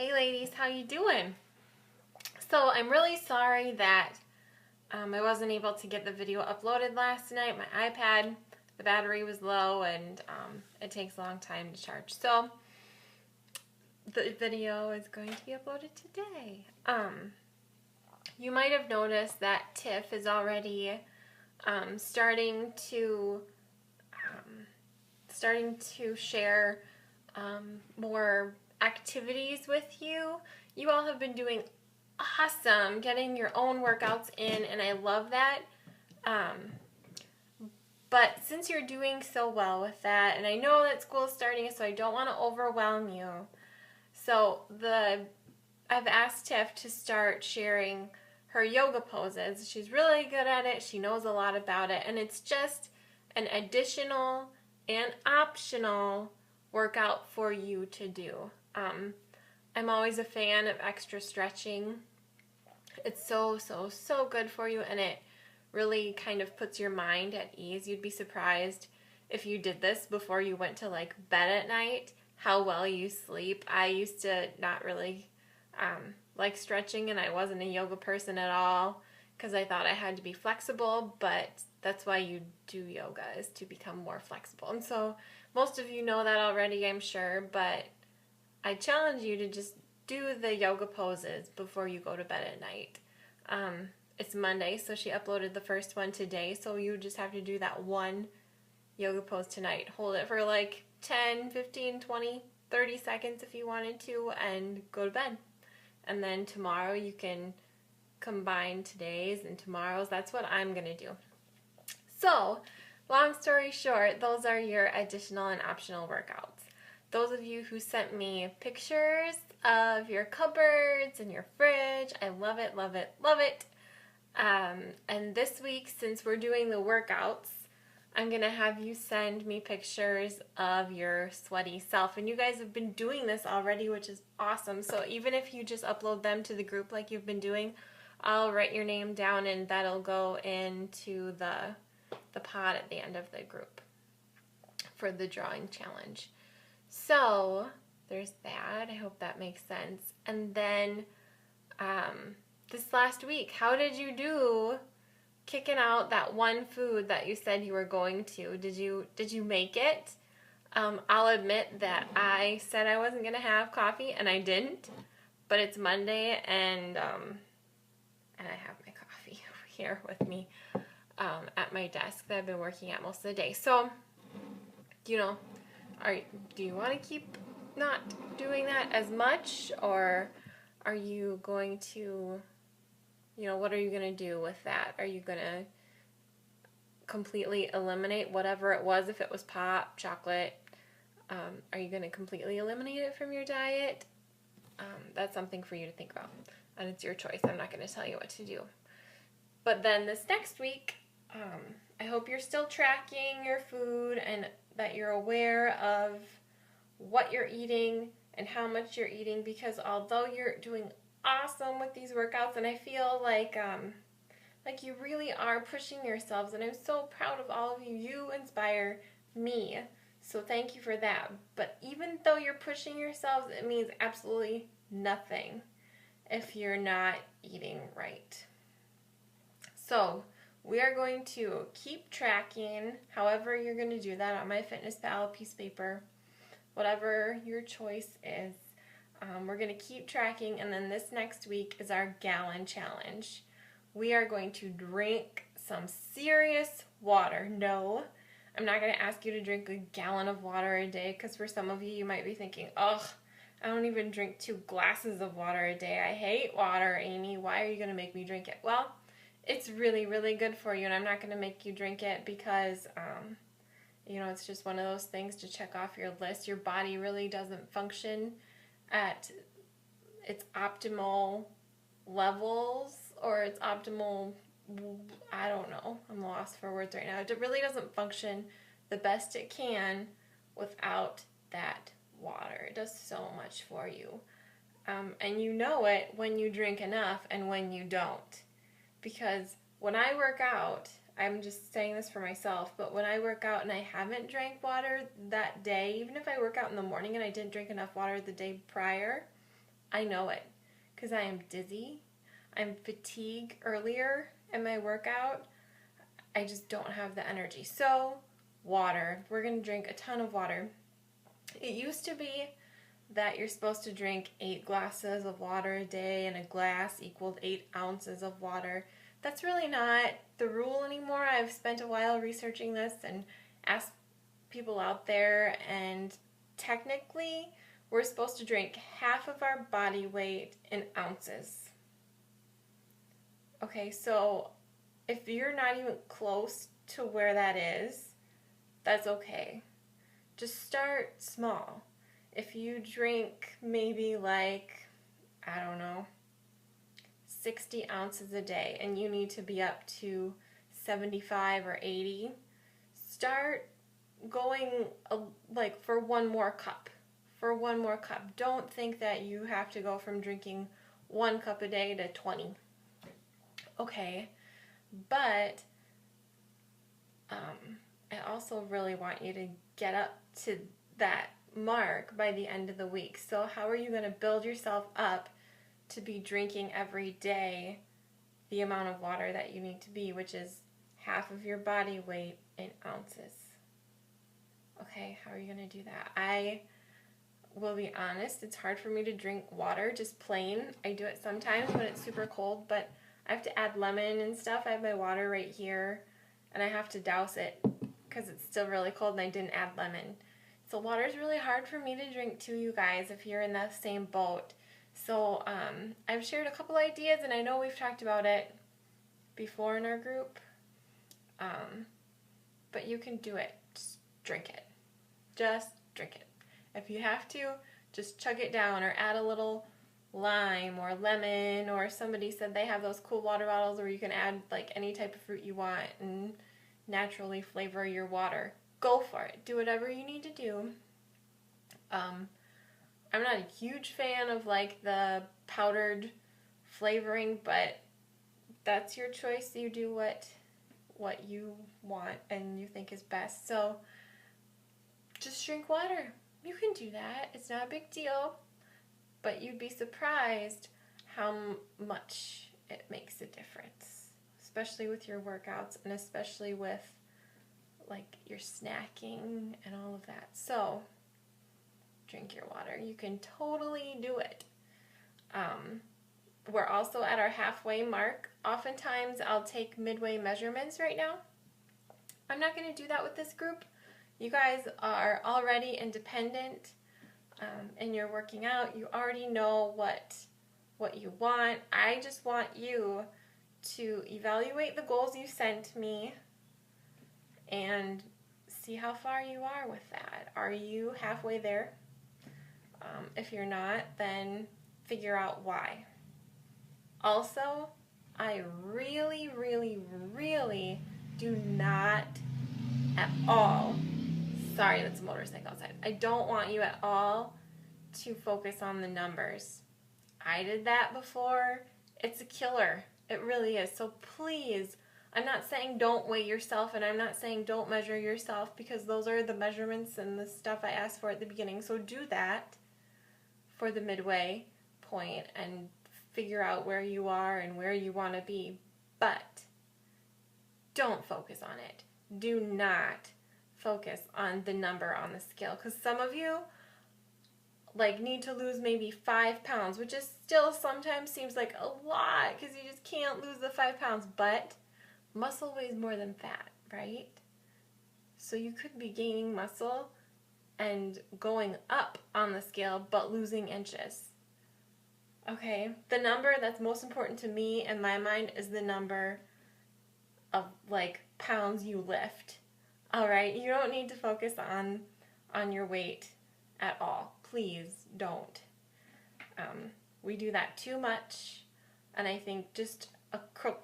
Hey ladies, how you doing? So I'm really sorry that I wasn't able to get the video uploaded last night. My iPad, the battery was low and it takes a long time to charge. So the video is going to be uploaded today. You might have noticed that Tiff is already starting to share more activities with you. You all have been doing awesome getting your own workouts in, and I love that. But since you're doing so well with that, and I know that school is starting, so I don't want to overwhelm you. So I've asked Tiff to start sharing her yoga poses. She's really good at it. She knows a lot about it, and it's just an additional and optional workout for you to do. I'm always a fan of extra stretching. It's so good for you, and it really kind of puts your mind at ease. You'd be surprised if you did this before you went to bed at night, how well you sleep. I used to not really like stretching, and I wasn't a yoga person at all because I thought I had to be flexible, but that's why you do yoga, is to become more flexible. And so most of you know that already, I'm sure, but I challenge you to just do the yoga poses before you go to bed at night. It's Monday, so she uploaded the first one today, so you just have to do that one yoga pose tonight. Hold it for 10, 15, 20, 30 seconds if you wanted to, and go to bed. And then tomorrow you can combine today's and tomorrow's. That's what I'm going to do. So, long story short, those are your additional and optional workouts. Those of you who sent me pictures of your cupboards and your fridge, I love it, love it, love it. And this week, since we're doing the workouts, I'm going to have you send me pictures of your sweaty self. And you guys have been doing this already, which is awesome. So even if you just upload them to the group like you've been doing, I'll write your name down and that'll go into the pod at the end of the group for the drawing challenge. So there's that. I hope that makes sense. And then this last week, how did you do kicking out that one food that you said you were going to? Did you make it? I'll admit that I said I wasn't going to have coffee, and I didn't. But it's Monday, and I have my coffee over here with me at my desk that I've been working at most of the day. So, do you want to keep not doing that as much, or are you going to, what are you going to do with that? Are you going to completely eliminate whatever it was? If it was pop, chocolate, are you going to completely eliminate it from your diet? That's something for you to think about, and it's your choice. I'm not going to tell you what to do. But then this next week, I hope you're still tracking your food and that you're aware of what you're eating and how much you're eating, because although you're doing awesome with these workouts, and I feel like you really are pushing yourselves, and I'm so proud of all of you. You inspire me, so thank you for that. But even though you're pushing yourselves, it means absolutely nothing if you're not eating right. So we are going to keep tracking, however you're going to do that, on MyFitnessPal, piece of paper, whatever your choice is. We're going to keep tracking, and then this next week is our gallon challenge. We are going to drink some serious water. No, I'm not going to ask you to drink a gallon of water a day, because for some of you, you might be thinking, ugh, I don't even drink 2 glasses of water a day. I hate water, Amy. Why are you going to make me drink it? Well, it's really, really good for you, and I'm not going to make you drink it because, it's just one of those things to check off your list. Your body really doesn't function at its optimal levels, or its optimal, I don't know, I'm lost for words right now. It really doesn't function the best it can without that water. It does so much for you. And you know it when you drink enough and when you don't. Because when I work out, I'm just saying this for myself, but when I work out and I haven't drank water that day, even if I work out in the morning and I didn't drink enough water the day prior, I know it because I am dizzy. I'm fatigued earlier in my workout. I just don't have the energy. So, water. We're going to drink a ton of water. It used to be that you're supposed to drink 8 glasses of water a day, and a glass equaled 8 ounces of water. That's really not the rule anymore. I've spent a while researching this and asked people out there, and technically we're supposed to drink half of our body weight in ounces. Okay, so if you're not even close to where that is, that's okay. Just start small. If you drink maybe like, I don't know, 60 ounces a day and you need to be up to 75 or 80, start going like for one more cup. For one more cup. Don't think that you have to go from drinking 1 cup a day to 20. Okay, but I also really want you to get up to that mark by the end of the week. So how are you going to build yourself up to be drinking every day the amount of water that you need to be, which is half of your body weight in ounces? Okay, how are you going to do that? I will be honest, it's hard for me to drink water just plain. I do it sometimes when it's super cold, but I have to add lemon and stuff. I have my water right here, and I have to douse it because it's still really cold and I didn't add lemon. So water is really hard for me to drink too, you guys, if you're in the same boat. So I've shared a couple ideas, and I know we've talked about it before in our group, but you can do it. Just drink it. Just drink it. If you have to, just chug it down or add a little lime or lemon, or somebody said they have those cool water bottles where you can add like any type of fruit you want and naturally flavor your water. Go for it. Do whatever you need to do. I'm not a huge fan of like the powdered flavoring, but that's your choice. You do what you want and you think is best. So just drink water. You can do that. It's not a big deal. But you'd be surprised how much it makes a difference, especially with your workouts and especially with like your snacking and all of that. So drink your water. You can totally do it. We're also at our halfway mark. Oftentimes I'll take midway measurements right now. I'm not going to do that with this group. You guys are already independent. And you're working out, you already know what you want. I just want you to evaluate the goals you sent me and see how far you are with that. Are you halfway there? If you're not, then figure out why. Also, I really, really, really do not at all, sorry, that's a motorcycle outside. I don't want you at all to focus on the numbers. I did that before. It's a killer. It really is. So please, I'm not saying don't weigh yourself, and I'm not saying don't measure yourself, because those are the measurements and the stuff I asked for at the beginning. So do that for the midway point and figure out where you are and where you want to be. But don't focus on it. Do not focus on the number on the scale, because some of you like need to lose maybe 5 pounds, which is still sometimes seems like a lot because you just can't lose the 5 pounds, but muscle weighs more than fat, right? So you could be gaining muscle and going up on the scale but losing inches. Okay, the number that's most important to me in my mind is the number of like pounds you lift. All right, you don't need to focus on your weight at all. Please don't. We do that too much, and I think just a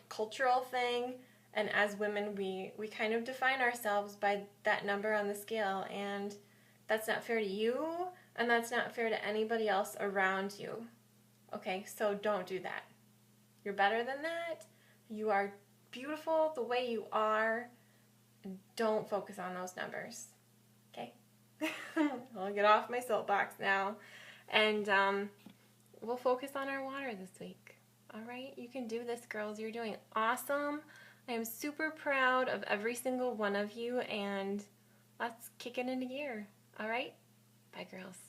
cultural thing, and as women we kind of define ourselves by that number on the scale, and that's not fair to you, and that's not fair to anybody else around you. Okay, so don't do that. You're better than that. You are beautiful the way you are. Don't focus on those numbers. Okay? I'll get off my soapbox now. And we'll focus on our water this week. All right? You can do this, girls. You're doing awesome. I am super proud of every single one of you, and let's kick it into gear. All right? Bye, girls.